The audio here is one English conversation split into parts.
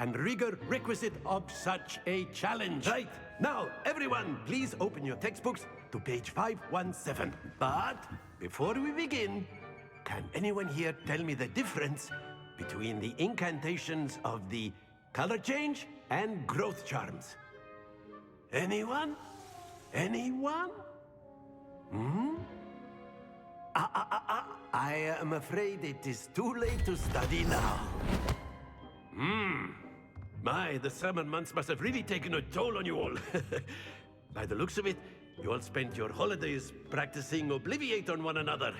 and rigor requisite of such a challenge. Right. Now, everyone, please open your textbooks to page 517. But before we begin, can anyone here tell me the difference between the incantations of the color change and growth charms? Anyone? Anyone? I am afraid it is too late to study now. My, the summer months must have really taken a toll on you all. By the looks of it, you all spent your holidays practicing Obliviate on one another.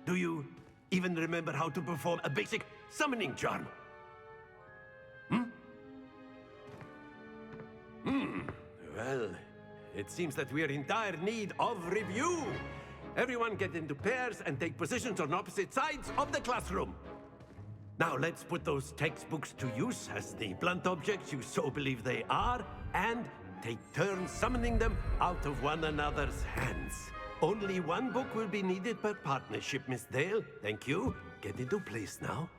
Do you even remember how to perform a basic summoning charm? Well, it seems that we are in dire need of review. Everyone get into pairs and take positions on opposite sides of the classroom. Now let's put those textbooks to use as the blunt objects you so believe they are, and take turns summoning them out of one another's hands. Only one book will be needed per partnership, Miss Dale. Thank you. Get into place now.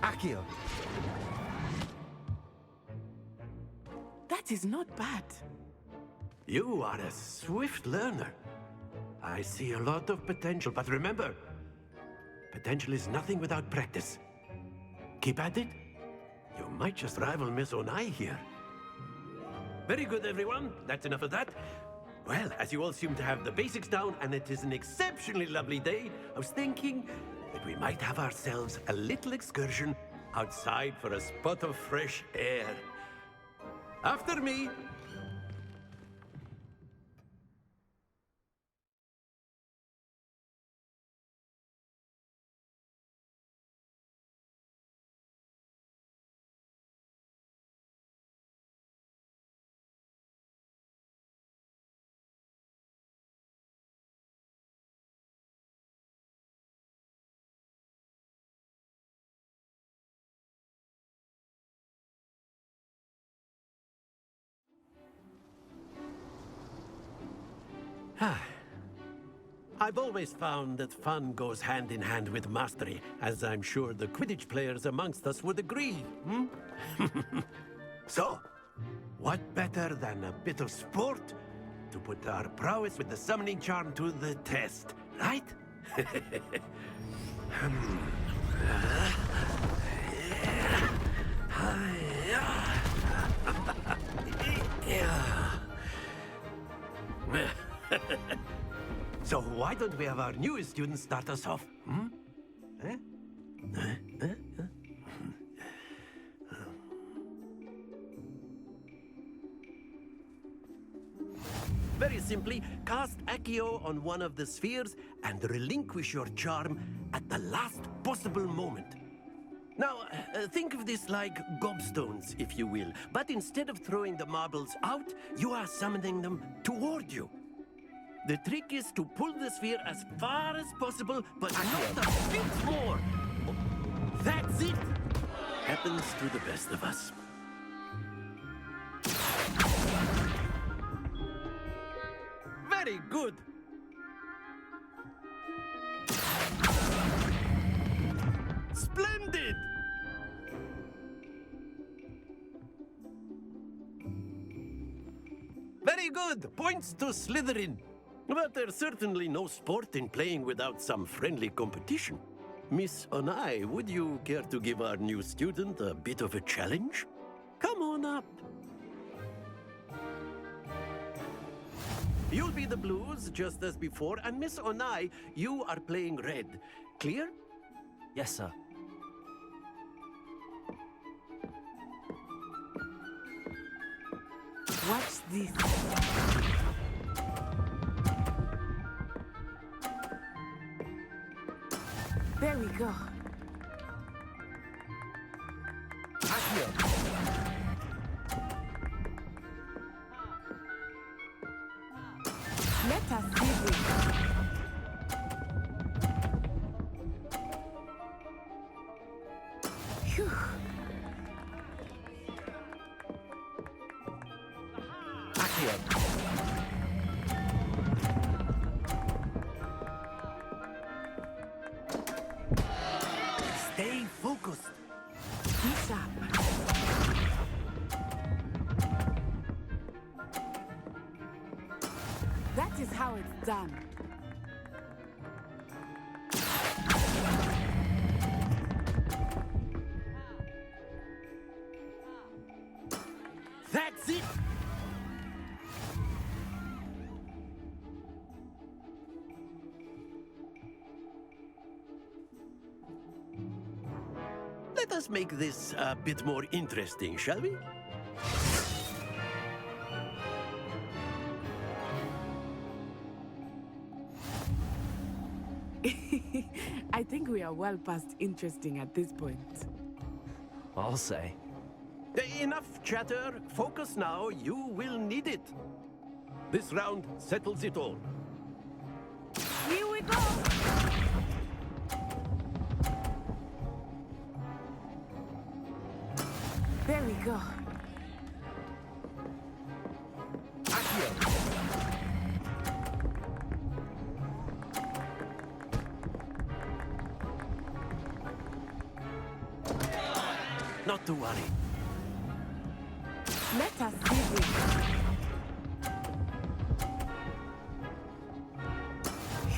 Akio. That is not bad. You are a swift learner. I see a lot of potential, but remember, potential is nothing without practice. Keep at it. You might just rival Miss Onai here. Very good, everyone. That's enough of that. Well, as you all seem to have the basics down, and it is an exceptionally lovely day, I was thinking that we might have ourselves a little excursion outside for a spot of fresh air. After me. I've always found that fun goes hand in hand with mastery, as I'm sure the Quidditch players amongst us would agree. So, what better than a bit of sport to put our prowess with the summoning charm to the test, right? So why don't we have our newest student start us off? Very simply, cast Accio on one of the spheres and relinquish your charm at the last possible moment. Now, think of this like gobstones, if you will. But instead of throwing the marbles out, you are summoning them toward you. The trick is to pull the sphere as far as possible, but not a bit more. That's it. Happens to the best of us. Very good. Splendid. Very good. Points to Slytherin. But there's certainly no sport in playing without some friendly competition. Miss Onai, would you care to give our new student a bit of a challenge? Come on up. You'll be the blues, just as before, and Miss Onai, you are playing red. Clear? Yes, sir. Watch this. There we go. Akio. Let us see this. Phew. Accio. Stay focused. Be sharp. That is how it's done. That's it! Let us make this a bit more interesting, shall we? I think we are well past interesting at this point. I'll say. Enough chatter. Focus now. You will need it. This round settles it all. Here we go! There we go. Accio. Not to worry. Let us see this.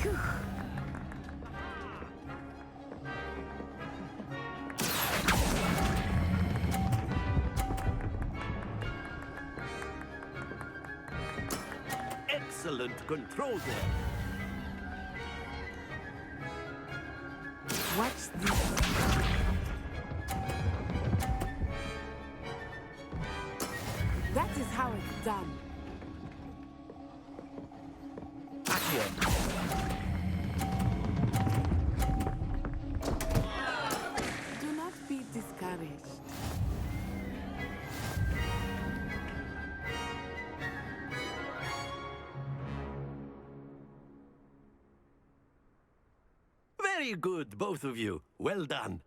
Phew. Excellent control there. Watch this. That is how it's done. Accio. Do not be discouraged. Very good, both of you. Well done.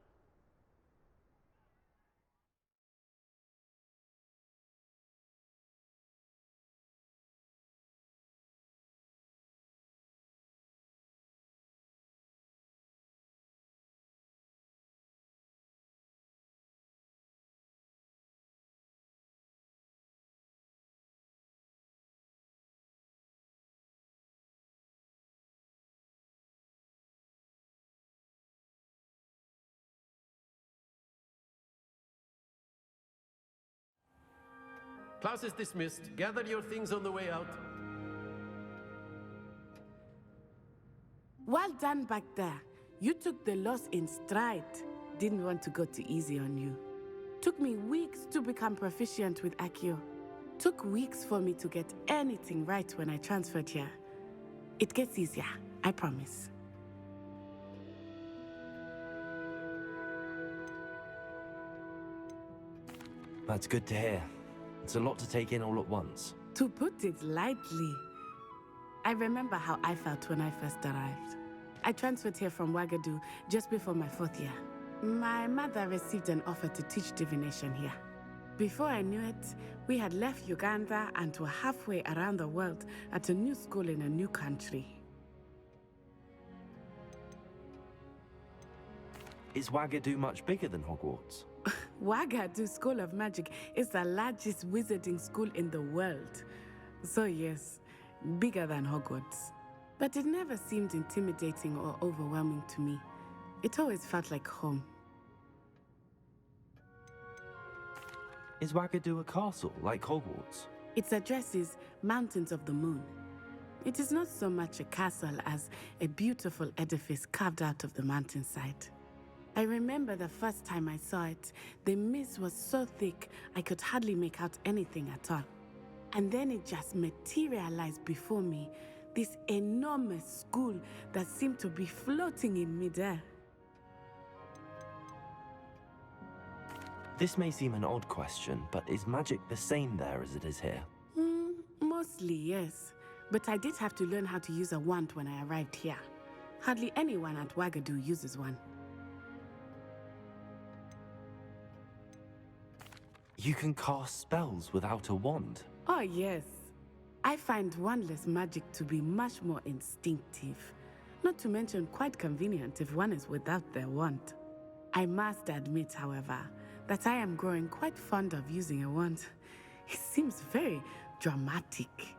Class is dismissed. Gather your things on the way out. Well done back there. You took the loss in stride. Didn't want to go too easy on you. Took me weeks to become proficient with Accio. Took weeks for me to get anything right when I transferred here. It gets easier, I promise. That's good to hear. It's a lot to take in all at once. To put it lightly, I remember how I felt when I first arrived. I transferred here from Wagadu just before my 4th year. My mother received an offer to teach divination here. Before I knew it, we had left Uganda and were halfway around the world at a new school in a new country. Is Wagadu much bigger than Hogwarts? Wagadu School of Magic is the largest wizarding school in the world. So yes, bigger than Hogwarts. But it never seemed intimidating or overwhelming to me. It always felt like home. Is Wagadu a castle like Hogwarts? Its address is Mountains of the Moon. It is not so much a castle as a beautiful edifice carved out of the mountainside. I remember the first time I saw it, the mist was so thick I could hardly make out anything at all. And then it just materialized before me, this enormous school that seemed to be floating in midair. This may seem an odd question, but is magic the same there as it is here? Mostly, yes. But I did have to learn how to use a wand when I arrived here. Hardly anyone at Wagadu uses one. You can cast spells without a wand. Oh, yes. I find wandless magic to be much more instinctive. Not to mention quite convenient if one is without their wand. I must admit, however, that I am growing quite fond of using a wand. It seems very dramatic.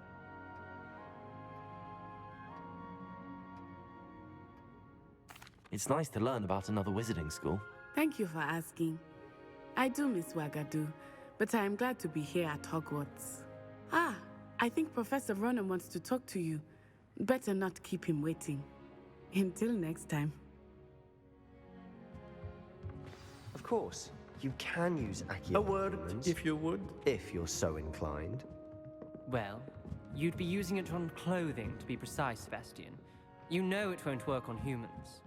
It's nice to learn about another wizarding school. Thank you for asking. I do miss Wagadu, but I am glad to be here at Hogwarts. Ah, I think Professor Ronan wants to talk to you. Better not keep him waiting. Until next time. Of course, you can use Accio. A word, if you would. If you're so inclined. Well, you'd be using it on clothing, to be precise, Sebastian. You know it won't work on humans.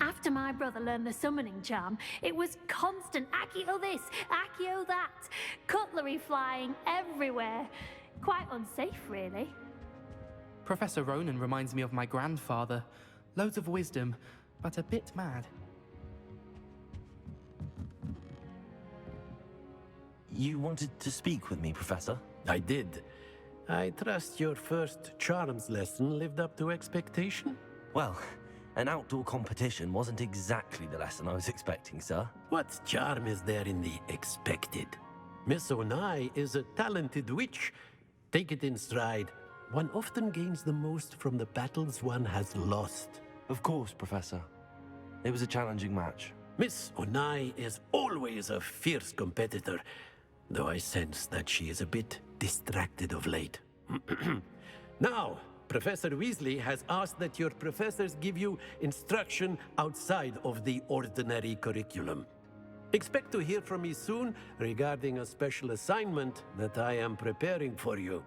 After my brother learned the summoning charm, it was constant Accio this, Accio that. Cutlery flying everywhere. Quite unsafe, really. Professor Ronan reminds me of my grandfather. Loads of wisdom, but a bit mad. You wanted to speak with me, Professor? I did. I trust your first charms lesson lived up to expectation? Well, an outdoor competition wasn't exactly the lesson I was expecting, sir. What charm is there in the expected? Miss Onai is a talented witch. Take it in stride. One often gains the most from the battles one has lost. Of course, Professor. It was a challenging match. Miss Onai is always a fierce competitor, though I sense that she is a bit distracted of late. Now, Professor Weasley has asked that your professors give you instruction outside of the ordinary curriculum. Expect to hear from me soon regarding a special assignment that I am preparing for you.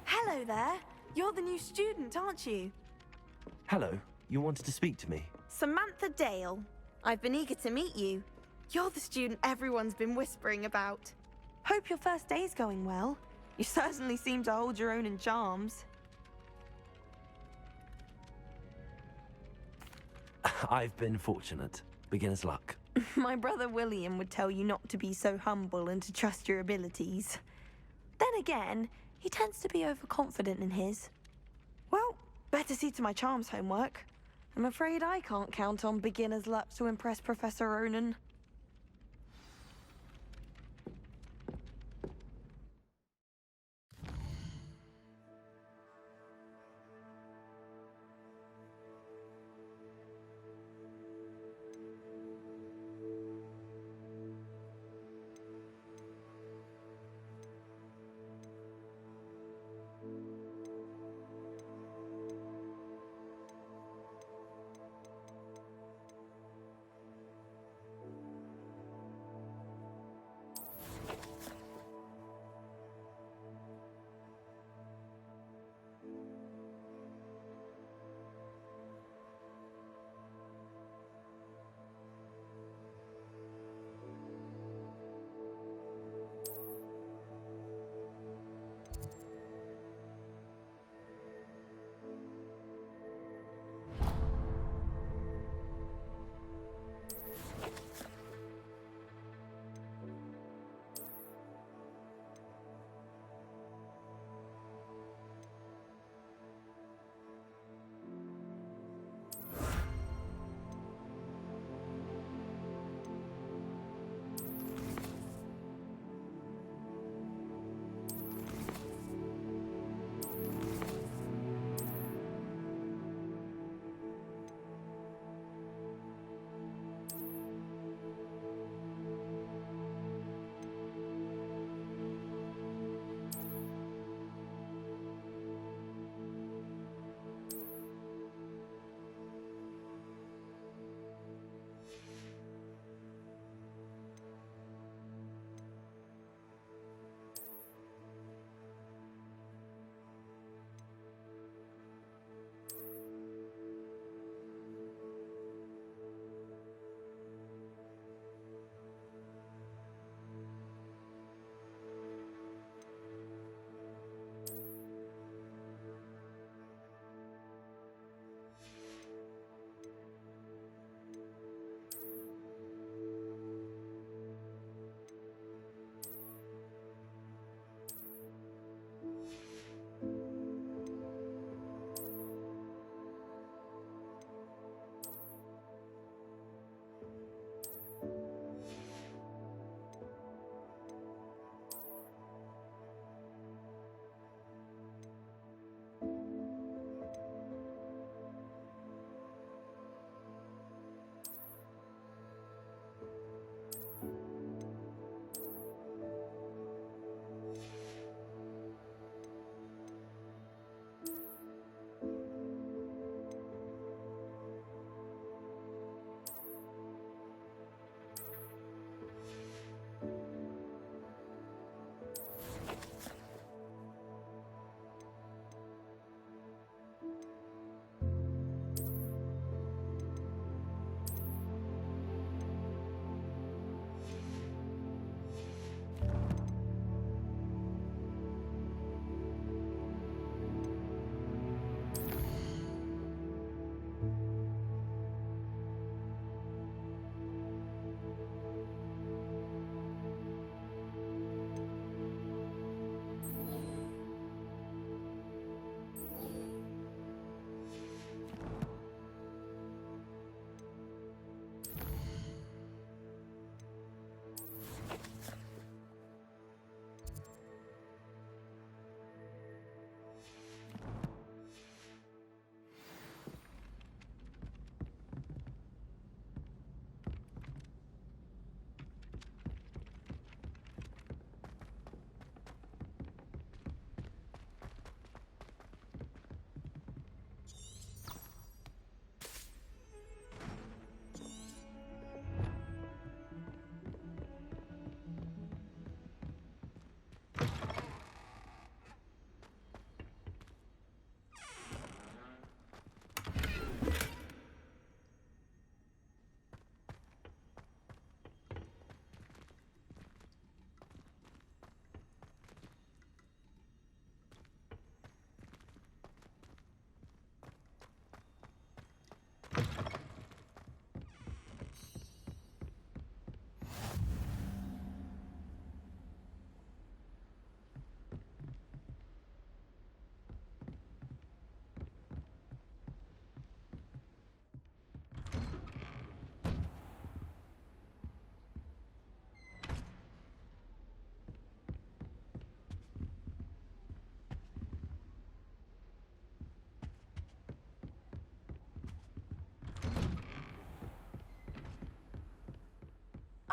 Hello there. You're the new student, aren't you? Hello, you wanted to speak to me? Samantha Dale. I've been eager to meet you. You're the student everyone's been whispering about. Hope your first day's going well. You certainly seem to hold your own in charms. I've been fortunate. Beginner's luck. My brother William would tell you not to be so humble and to trust your abilities. Then again, he tends to be overconfident in his. Well, better see to my charms homework. I'm afraid I can't count on beginner's luck to impress Professor Ronan.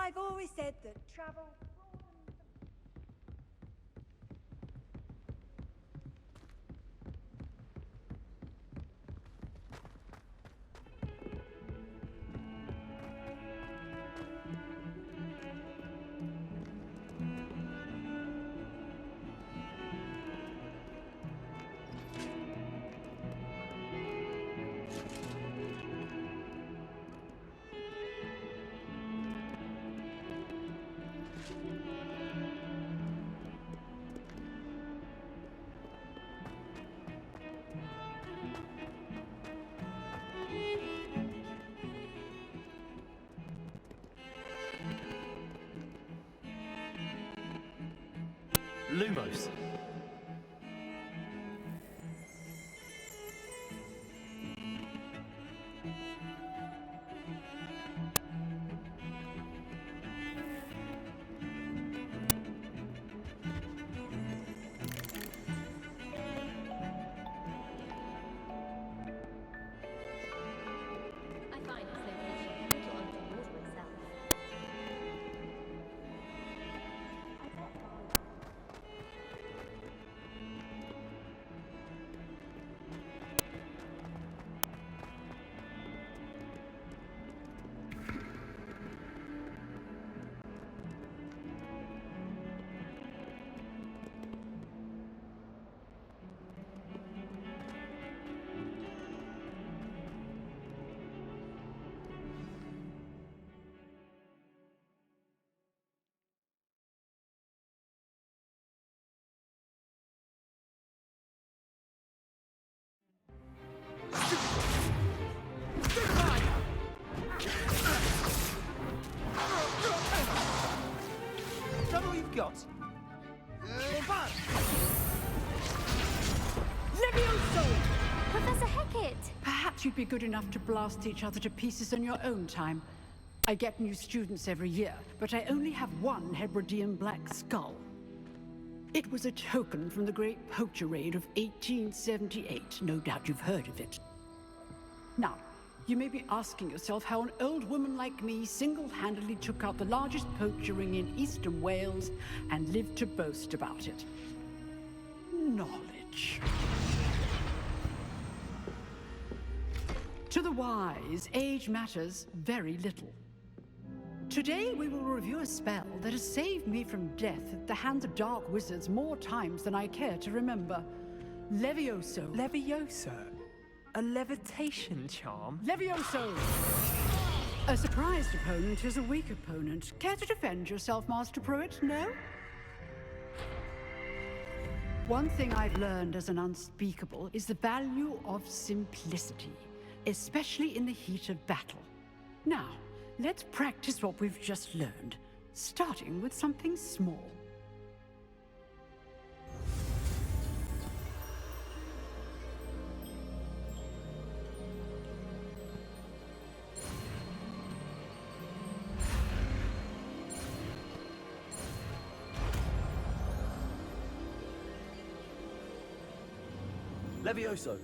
I've always said that travel... Lumos. I find its location a little untoward myself. Is that all you've got? Levioso! Professor Hecat! Perhaps you'd be good enough to blast each other to pieces in your own time. I get new students every year, but I only have one Hebridean black skull. It was a token from the Great Poacher Raid of 1878. No doubt you've heard of it. Now, you may be asking yourself how an old woman like me single-handedly took out the largest poacher ring in eastern Wales and lived to boast about it. Knowledge. To the wise, age matters very little. Today we will review a spell that has saved me from death at the hands of dark wizards more times than I care to remember. Levioso. Levioso? A levitation charm? Levioso! A surprised opponent is a weak opponent. Care to defend yourself, Master Pruitt? No? One thing I've learned as an unspeakable is the value of simplicity, especially in the heat of battle. Now, let's practice what we've just learned, starting with something small. Levioso.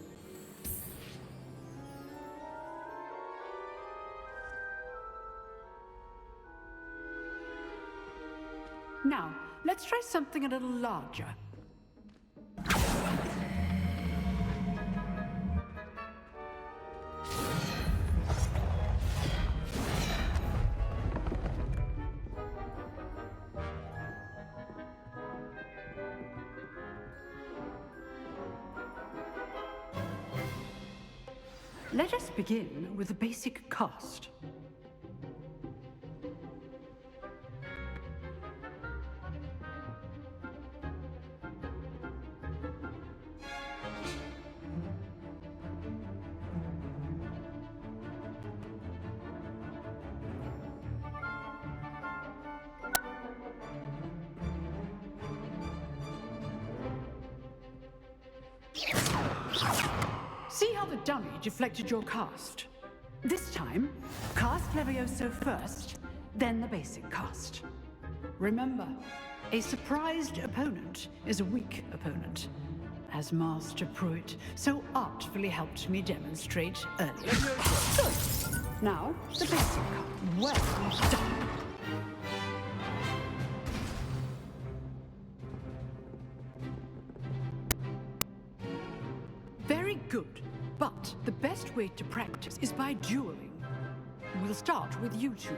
Now, let's try something a little larger. Let us begin with the basic cast. See how the dummy deflected your cast? This time, cast Levioso first, then the basic cast. Remember, a surprised opponent is a weak opponent, as Master Pruitt so artfully helped me demonstrate earlier. Good. Now, the basic cast. Well done. good. But the best way to practice is by dueling. We'll start with you two.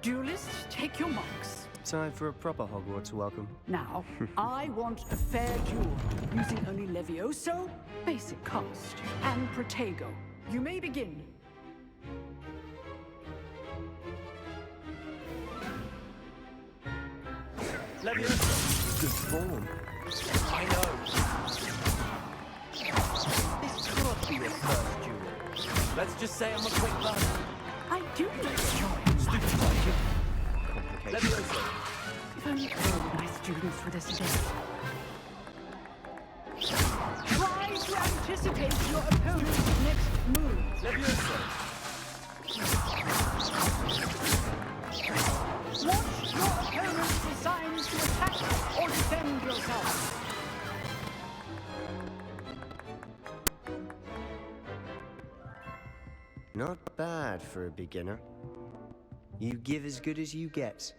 Duelists, take your marks. Time for a proper Hogwarts welcome. Now, I want a fair duel, using only Levioso, basic cast, and Protego. You may begin. Leviosa! Good form. I know. This could be your first duel. Let's just say I'm a quick learner. I do enjoy Stupid like you. Leviosa! If only all of my students were this today. Try to anticipate your opponent's next move. Leviosa! Watch your opponent's designs to attack or defend yourself. Not bad for a beginner. You give as good as you get.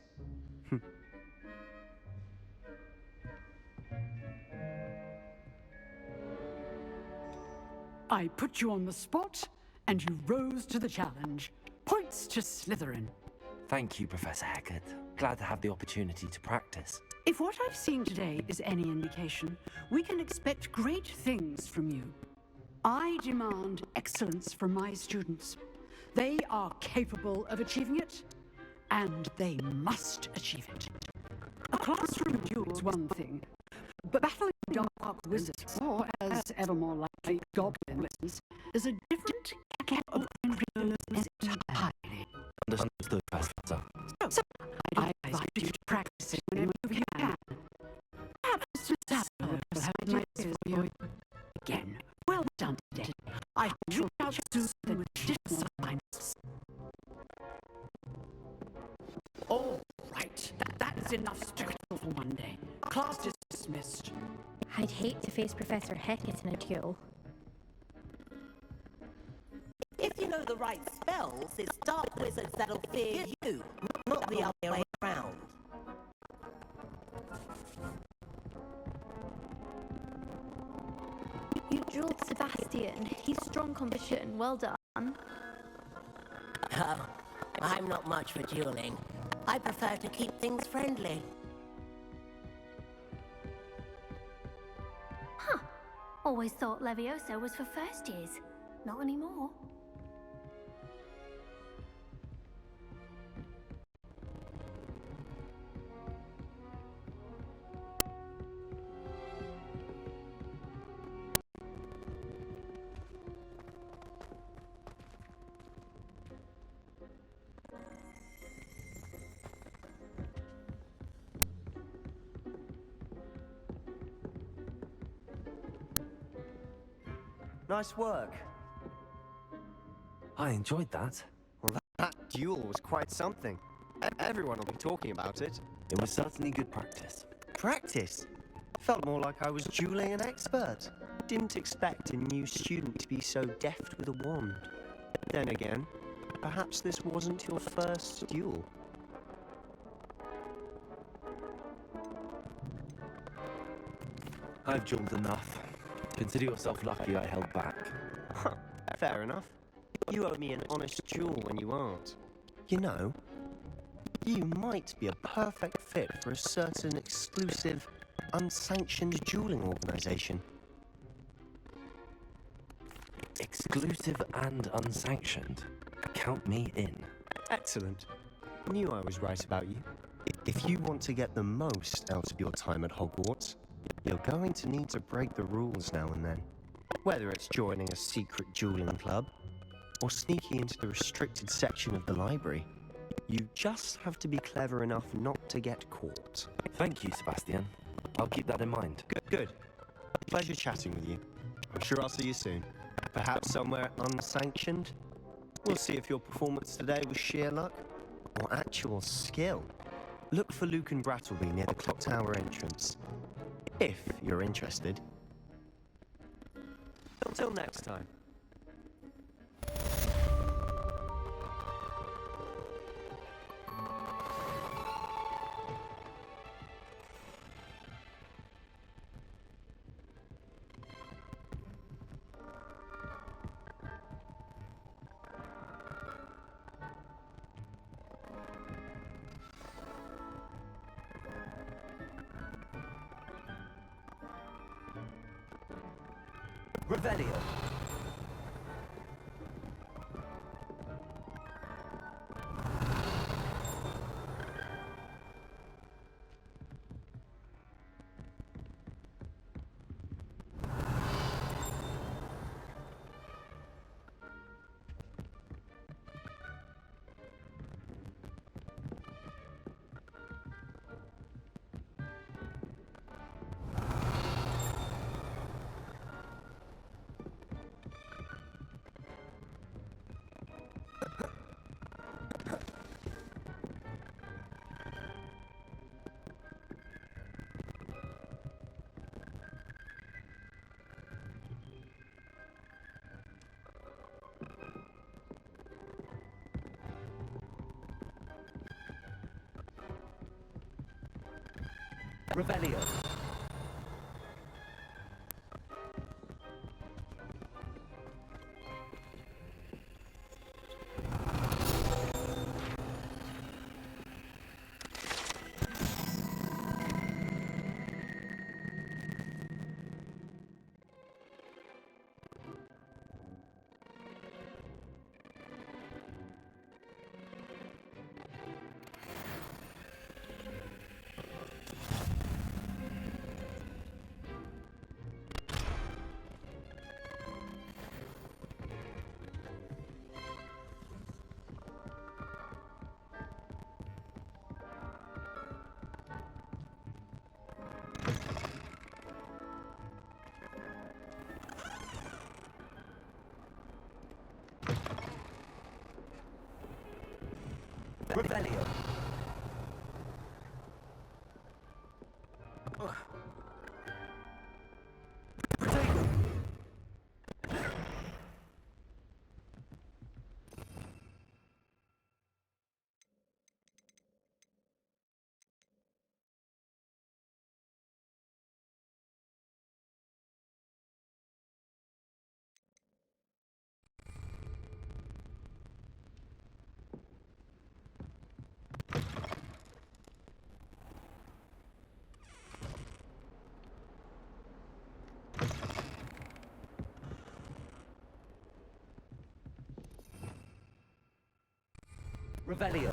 I put you on the spot, and you rose to the challenge. Points to Slytherin. Thank you, Professor Hecat. Glad to have the opportunity to practice. If what I've seen today is any indication, we can expect great things from you. I demand excellence from my students. They are capable of achieving it, and they must achieve it. A classroom duel is one thing, but battling dark wizards, or as ever more likely, goblin wizards, is a different kettle of fish entirely. Understood, Professor. So, I advise you to practice it whenever you can. Perhaps Mr. Sapper will have ideas for you. Again, well done today. I shall reach out soon with additional assignments. All right, that's enough spectacle for one day. Class is dismissed. I'd hate to face Professor Hecat in a duel. If you know the right spells, it's dark wizards that'll fear you, not the other way around. You dueled Sebastian. He's strong competition. Well done. Oh, I'm not much for dueling. I prefer to keep things friendly. Huh. Always thought Levioso was for first years. Not anymore. Nice work. I enjoyed that. Well, that duel was quite something. Everyone will be talking about it. It was certainly good practice. Practice? Felt more like I was dueling an expert. Didn't expect a new student to be so deft with a wand. Then again, perhaps this wasn't your first duel. I've dueled enough. Consider yourself lucky I held back. Huh, fair enough. You owe me an honest duel when you aren't. You know, you might be a perfect fit for a certain exclusive, unsanctioned dueling organization. Exclusive and unsanctioned. Count me in. Excellent. Knew I was right about you. If you want to get the most out of your time at Hogwarts, you're going to need to break the rules now and then. Whether it's joining a secret dueling club, or sneaking into the restricted section of the library, you just have to be clever enough not to get caught. Thank you, Sebastian. I'll keep that in mind. Good. Pleasure chatting with you. I'm sure I'll see you soon. Perhaps somewhere unsanctioned? We'll see if your performance today was sheer luck or actual skill. Look for Luke and Brattleby near the clock tower entrance, if you're interested. Until next time. Revelio. Revelio. Revelio. Revelio.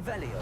Revelio.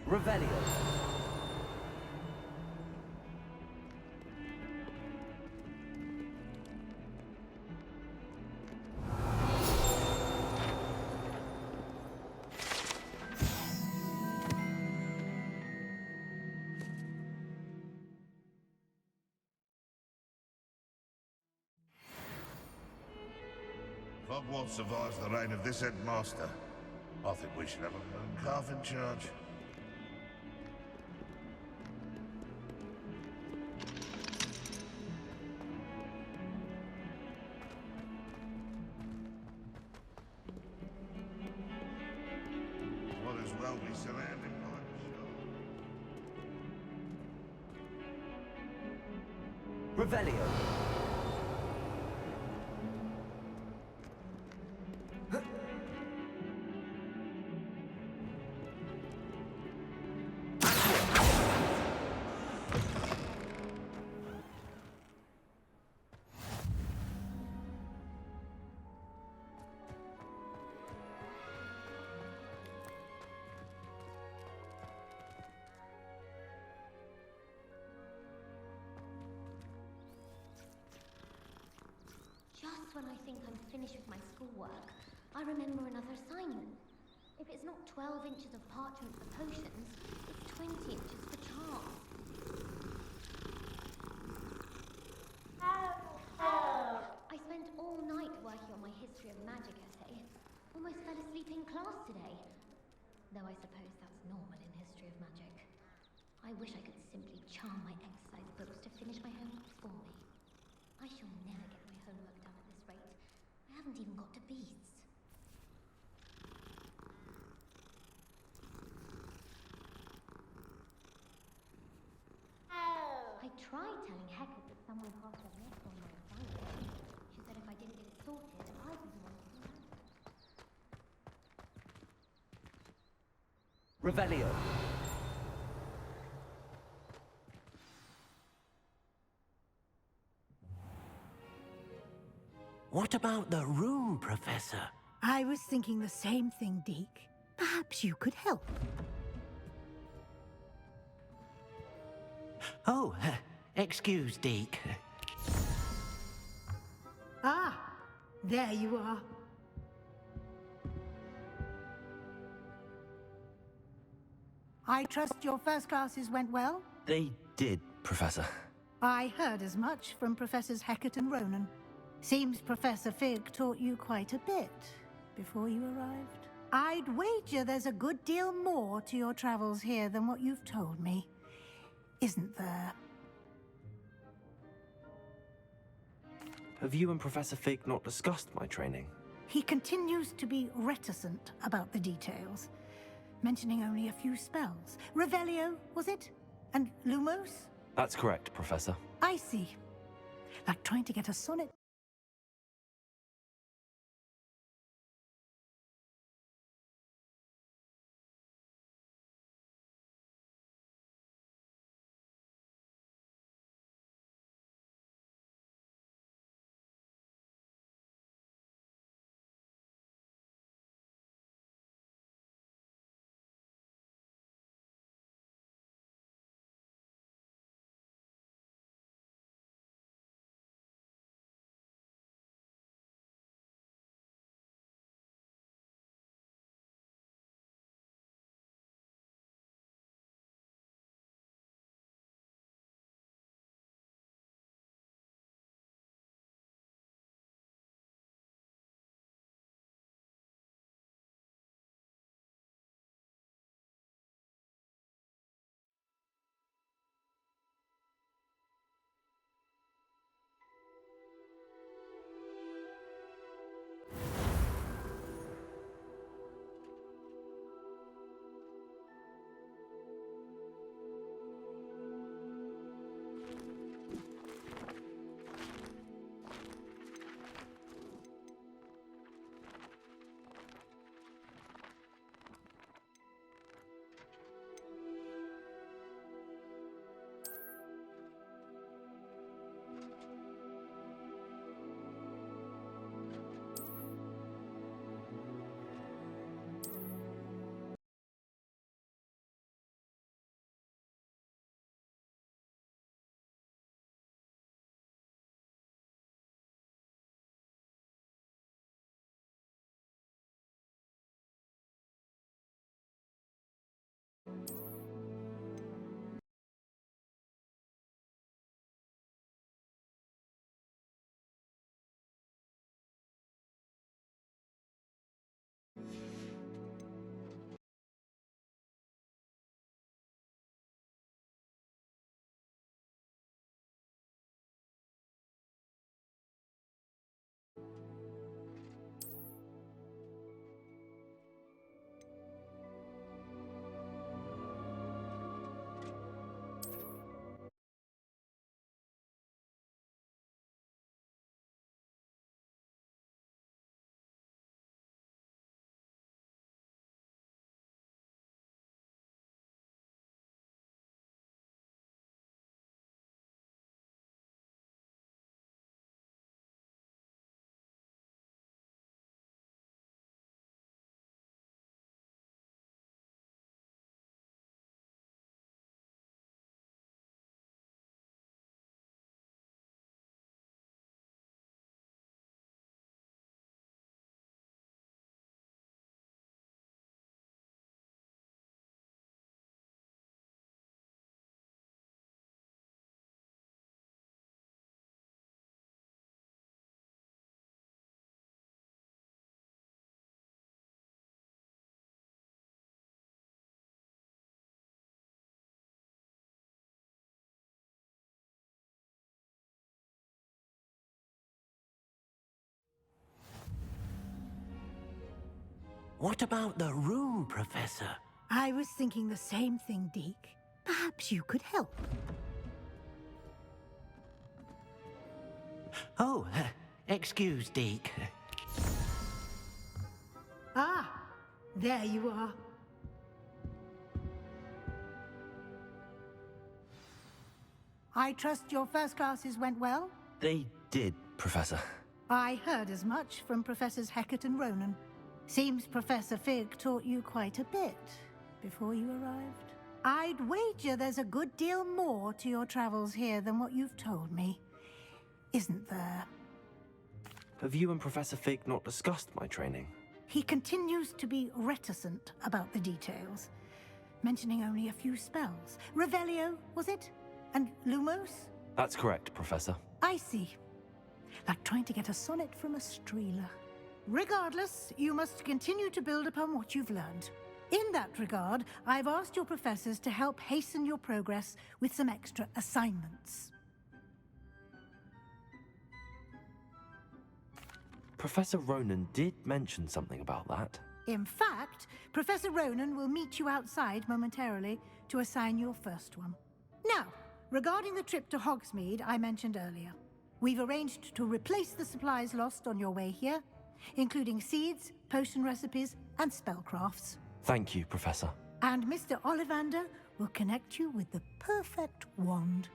Revelio. Hogwarts survives the reign of this headmaster. I think we should have a moon calf in charge. Might as well be surrounded by Revelio. when I think I'm finished with my schoolwork, I remember another assignment. If it's not 12 inches of parchment for potions, it's 20 inches for charms. I spent all night working on my history of magic essay. Almost fell asleep in class today. Though I suppose that's normal in history of magic. I wish I could simply charm my exercise books to finish my homework for me. I shall never get my homework done at this rate. I haven't even got to beasts. I tried telling Hecate that someone passed a list on my assignment. She said if I didn't get it sorted, I'd be the one to do that. Revelio. What about the room, Professor? I was thinking the same thing, Deke. Perhaps you could help. Oh, excuse, Deke. Ah, there you are. I trust your first classes went well? They did, Professor. I heard as much from Professors Hecate and Ronan. Seems Professor Fig taught you quite a bit before you arrived. I'd wager there's a good deal more to your travels here than what you've told me. Isn't there? Have you and Professor Fig not discussed my training? He continues to be reticent about the details, mentioning only a few spells. Revelio, was it? And Lumos? That's correct, Professor. I see. Like trying to get a sonnet What about the room, Professor? I was thinking the same thing, Deke. Perhaps you could help. Oh, excuse, Deke. Ah, there you are. I trust your first classes went well? They did, Professor. I heard as much from Professors Hecat and Ronan. Seems Professor Fig taught you quite a bit before you arrived. I'd wager there's a good deal more to your travels here than what you've told me. Isn't there? Have you and Professor Fig not discussed my training? He continues to be reticent about the details, mentioning only a few spells. Revelio, was it? And Lumos? That's correct, Professor. I see. Like trying to get a sonnet from a streeler. Regardless, you must continue to build upon what you've learned. In that regard, I've asked your professors to help hasten your progress with some extra assignments. Professor Ronan did mention something about that. In fact, Professor Ronan will meet you outside momentarily to assign your first one. Now, regarding the trip to Hogsmeade I mentioned earlier, we've arranged to replace the supplies lost on your way here, including seeds, potion recipes, and spellcrafts. Thank you, Professor. And Mr. Ollivander will connect you with the perfect wand.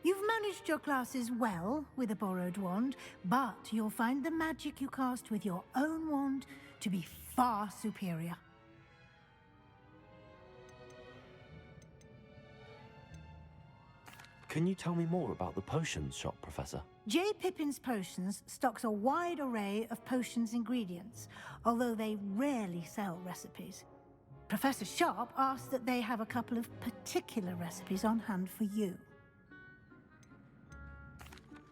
You've managed your classes well with a borrowed wand, but you'll find the magic you cast with your own wand to be far superior. Can you tell me more about the potions shop, Professor? J. Pippin's Potions stocks a wide array of potions ingredients, although they rarely sell recipes. Professor Sharp asked that they have a couple of particular recipes on hand for you.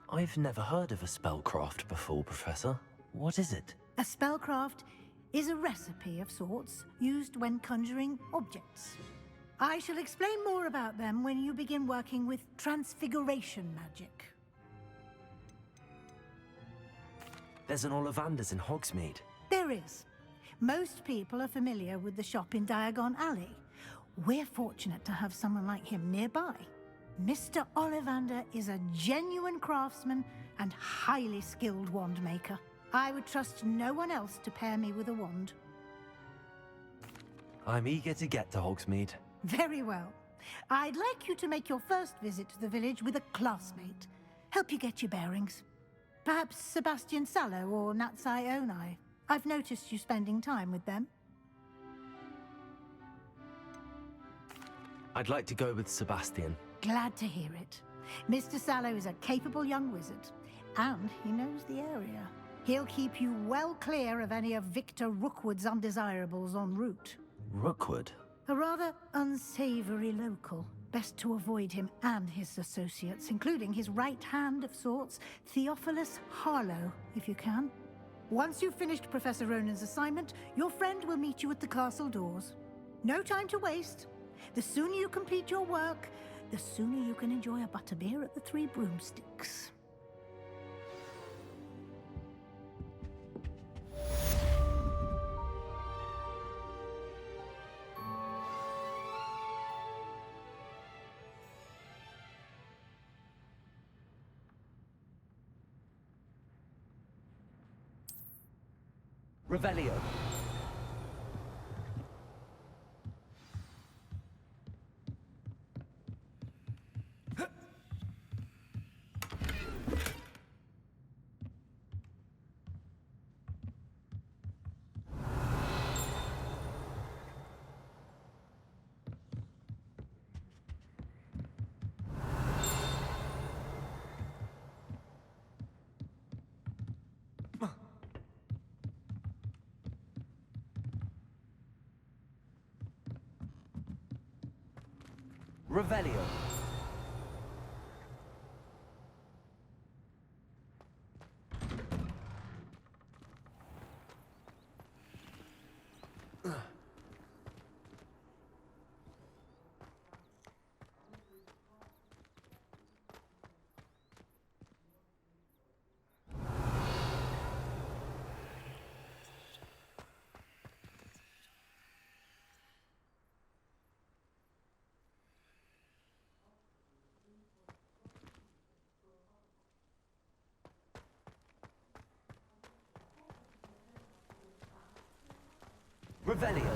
I've never heard of a spellcraft before, Professor. What is it? A spellcraft is a recipe of sorts used when conjuring objects. I shall explain more about them when you begin working with transfiguration magic. There's an Ollivander's in Hogsmeade. There is. Most people are familiar with the shop in Diagon Alley. We're fortunate to have someone like him nearby. Mr. Ollivander is a genuine craftsman and highly skilled wand maker. I would trust no one else to pair me with a wand. I'm eager to get to Hogsmeade. Very well. I'd like you to make your first visit to the village with a classmate. Help you get your bearings. Perhaps Sebastian Sallow or Natsai Onai. I've noticed you spending time with them. I'd like to go with Sebastian. Glad to hear it. Mr. Sallow is a capable young wizard, and he knows the area. He'll keep you well clear of any of Victor Rookwood's undesirables en route. Rookwood? A rather unsavory local. Best to avoid him and his associates, including his right hand of sorts, Theophilus Harlow, if you can. Once you've finished Professor Ronan's assignment, your friend will meet you at the castle doors. No time to waste. The sooner you complete your work, the sooner you can enjoy a butterbeer at the Three Broomsticks. Revelio. Revelio. Revelio.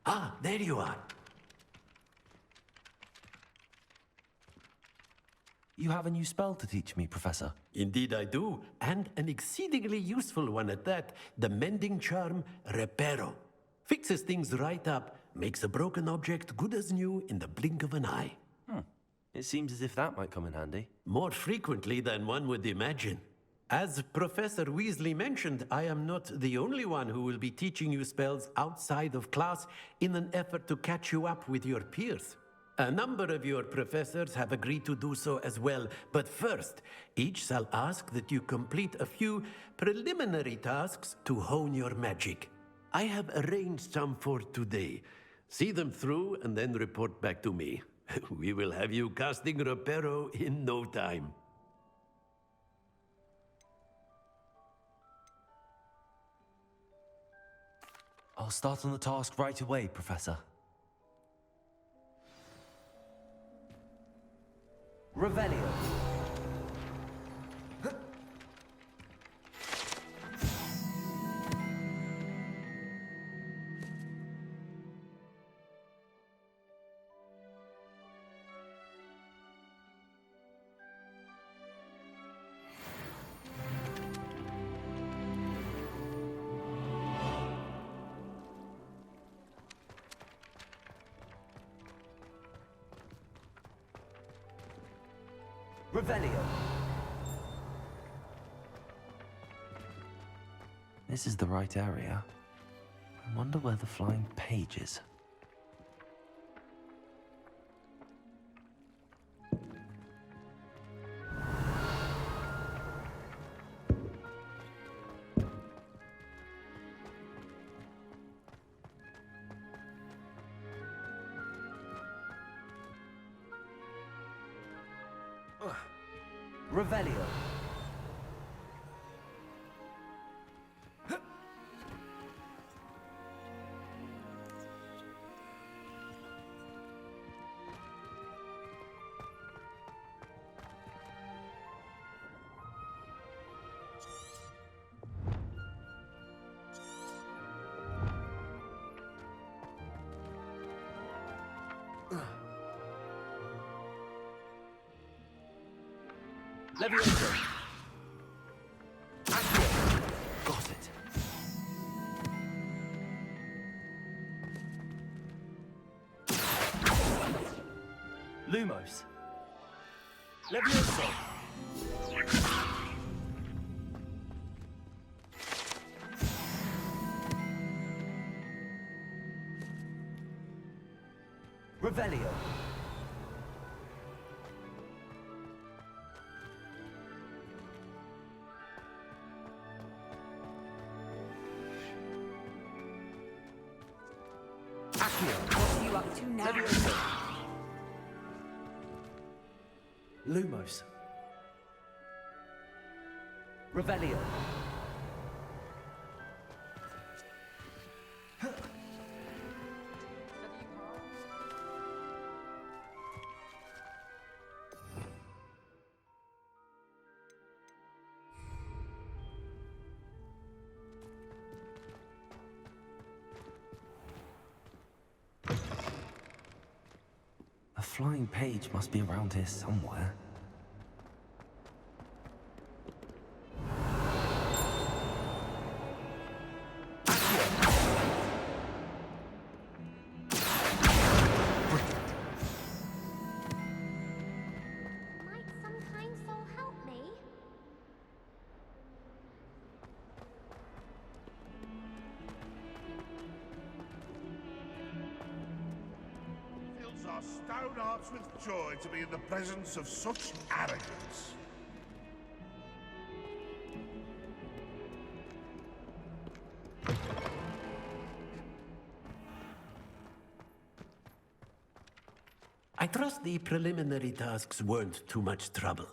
Ah, there you are. You have a new spell to teach me, Professor. Indeed I do, and an exceedingly useful one at that. The mending charm, Reparo. Fixes things right up, makes a broken object good as new in the blink of an eye. It seems as if that might come in handy. More frequently than one would imagine. As Professor Weasley mentioned, I am not the only one who will be teaching you spells outside of class in an effort to catch you up with your peers. A number of your professors have agreed to do so as well, but first, each shall ask that you complete a few preliminary tasks to hone your magic. I have arranged some for today. See them through and then report back to me. We will have you casting Reparo in no time. I'll start on the task right away, Professor. Revelio. Revelio. This is the right area. I wonder where the flying page is. Revelio. Levioso. Accio. Got it. Lumos. Levioso. Revelio. What are you up to now? Lumos. Revelio. A flying page must be around here somewhere. Might some kind soul help me? Fills our stone hearts with joy to be in the presence of such arrogance. I trust the preliminary tasks weren't too much trouble.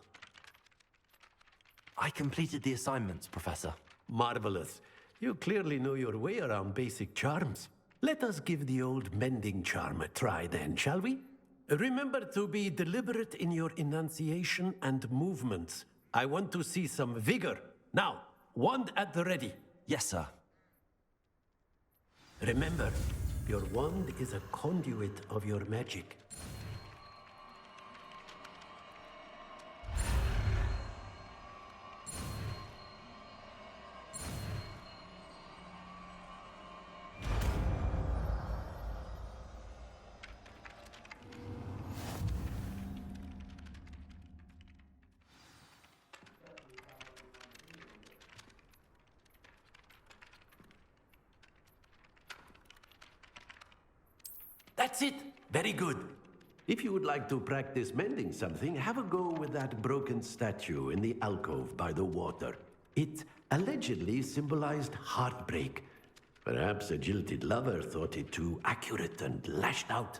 I completed the assignments, Professor. Marvelous. You clearly know your way around basic charms. Let us give the old mending charm a try then, shall we? Remember to be deliberate in your enunciation and movements. I want to see some vigor. Now, wand at the ready. Yes, sir. Remember, your wand is a conduit of your magic. That's it! Very good. If you would like to practice mending something, have a go with that broken statue in the alcove by the water. It allegedly symbolized heartbreak. Perhaps a jilted lover thought it too accurate and lashed out.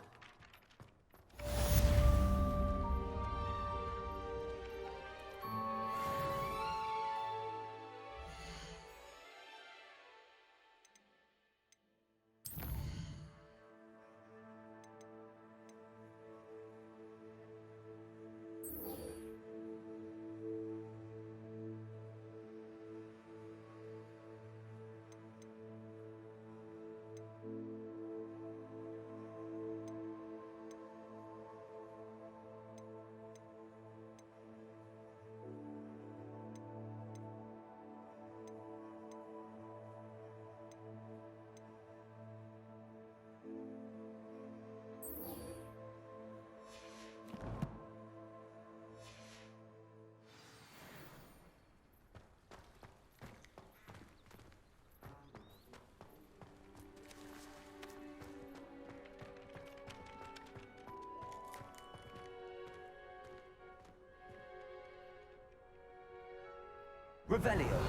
Revelio.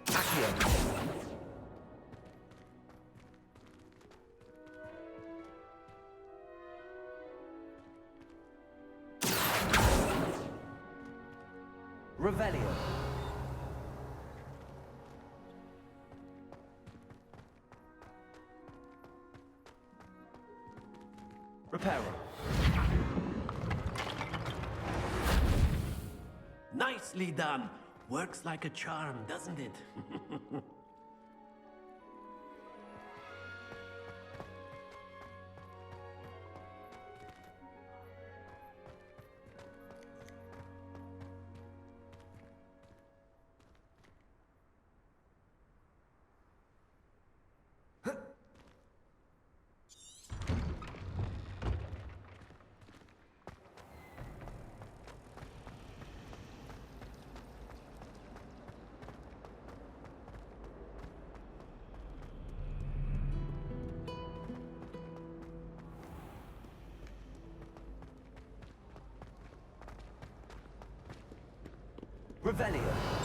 Accio. Revelio. Reparo. Nicely done. Works like a charm, doesn't it? Revelio.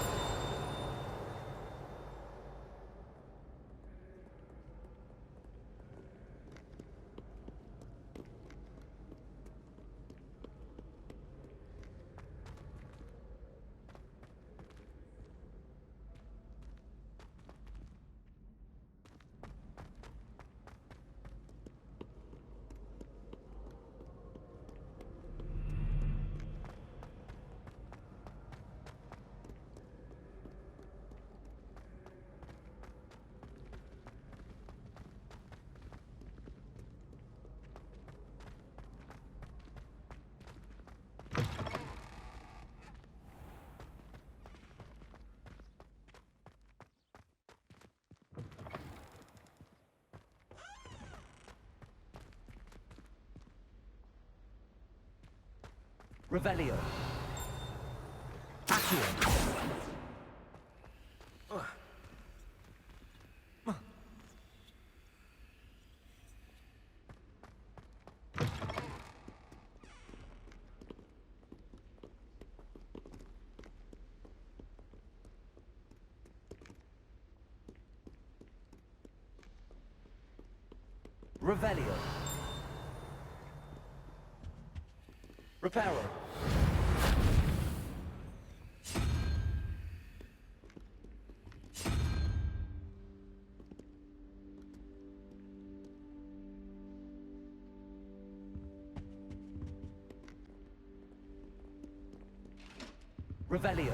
Revelio. Accio. Revelio. Reparo. Revelio.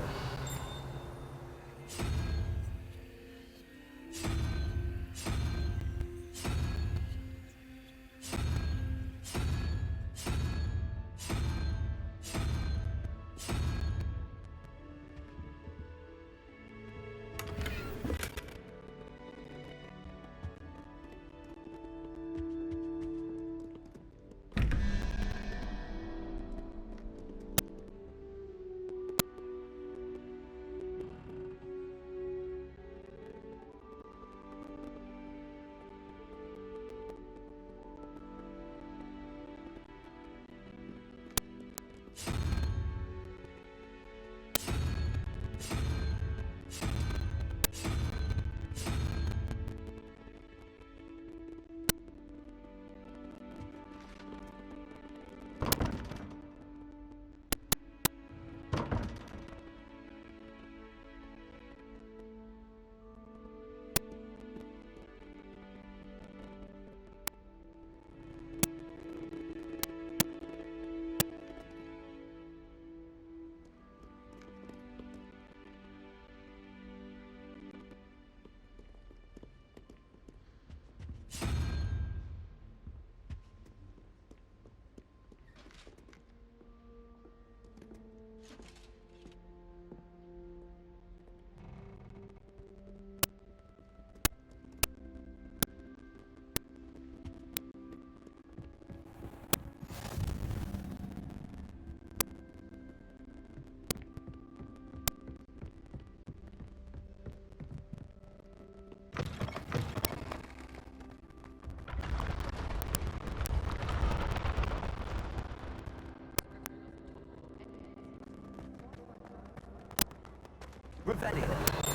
Revelio.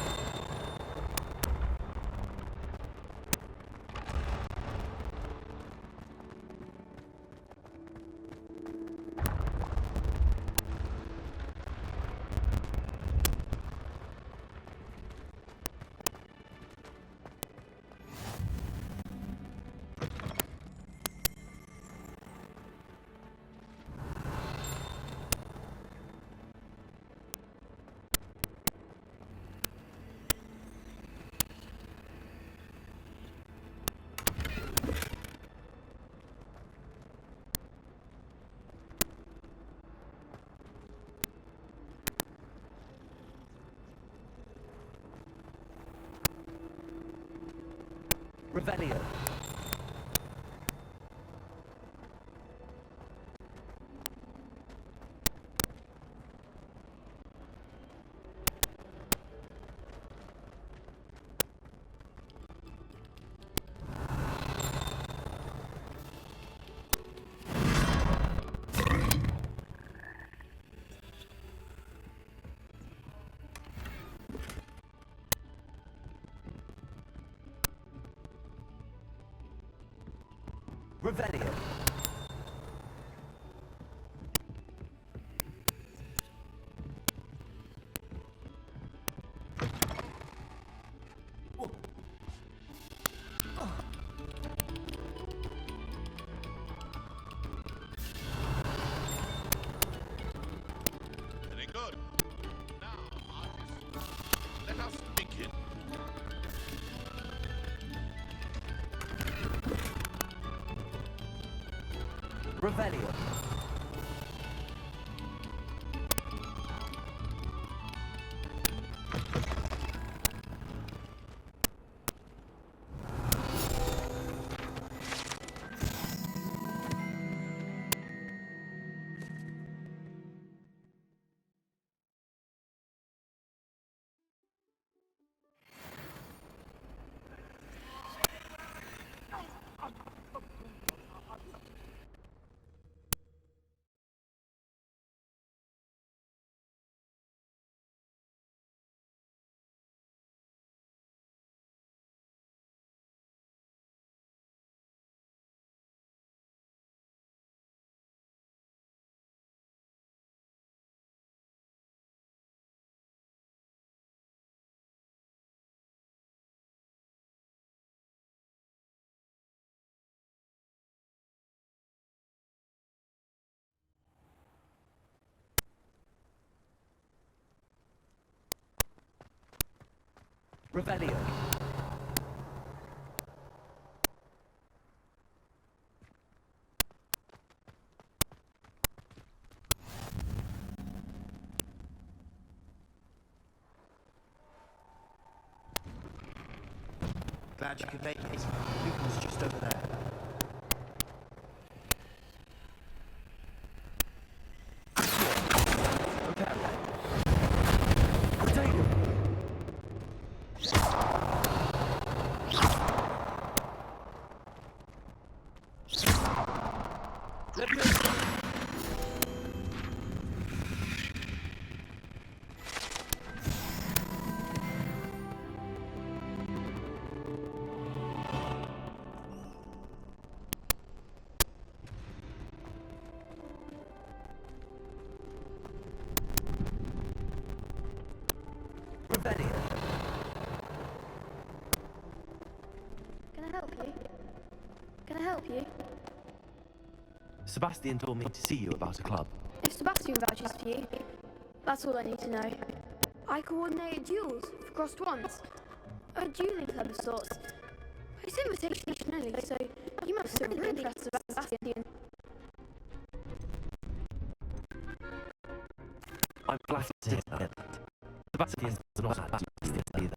Revelio. Revelio. Very good. Now, artists, let us begin. Revelio. Revelio. Glad you could make it. Lucan's just over there. Can I help you? Can I help you? Sebastian told me to see you about a club. If Sebastian vouches for you, that's all I need to know. I coordinate duels for crossed ones. A dueling club of sorts. It's invitation only, so you must have really impressed Sebastian. I'm flattered to hear that. Sebastian's not that bad either.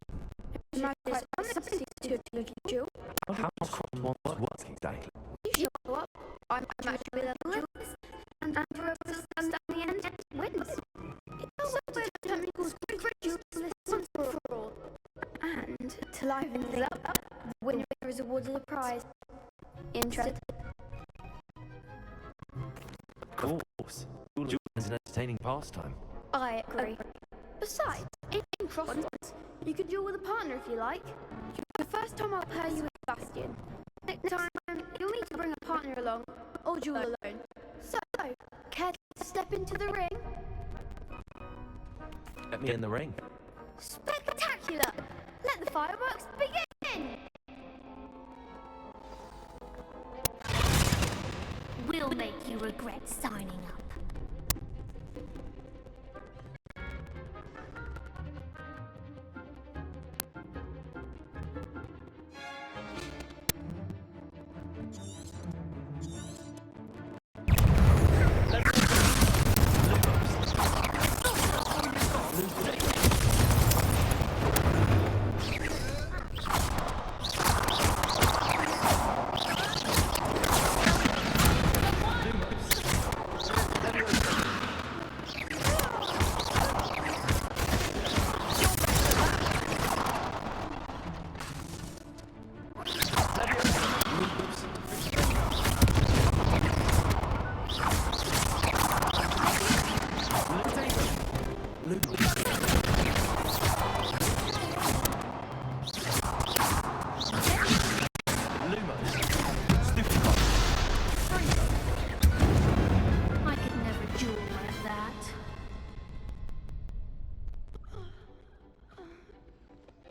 Am I quite honest to a duel? How does crossed ones work exactly? You show up, I match you with other levels, and whoever stands at the end wins. It's also a something called duel once for all. And to liven things up, the winner is awarded a prize. Interested? Of course. Dueling is an entertaining pastime. I agree. Besides, in cross ones, you could duel with a partner if you like. The first time I'll pair you with Sebastian. Next time, you'll need to bring a partner along, or duel alone. So, care to step into the ring? Get me in the ring. Spectacular! Let the fireworks begin! We'll make you regret signing up.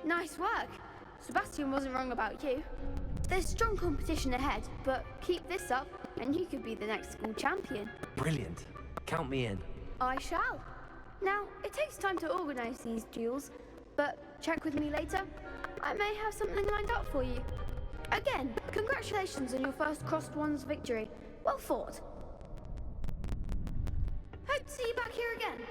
Nice work. Sebastian wasn't wrong about you. There's strong competition ahead, but keep this up and you could be the next school champion. Brilliant. Count me in. I shall. Now, it takes time to organise these duels, but check with me later. I may have something lined up for you. Again, congratulations on your first Crossed Ones victory. Well fought. Hope to see you back here again.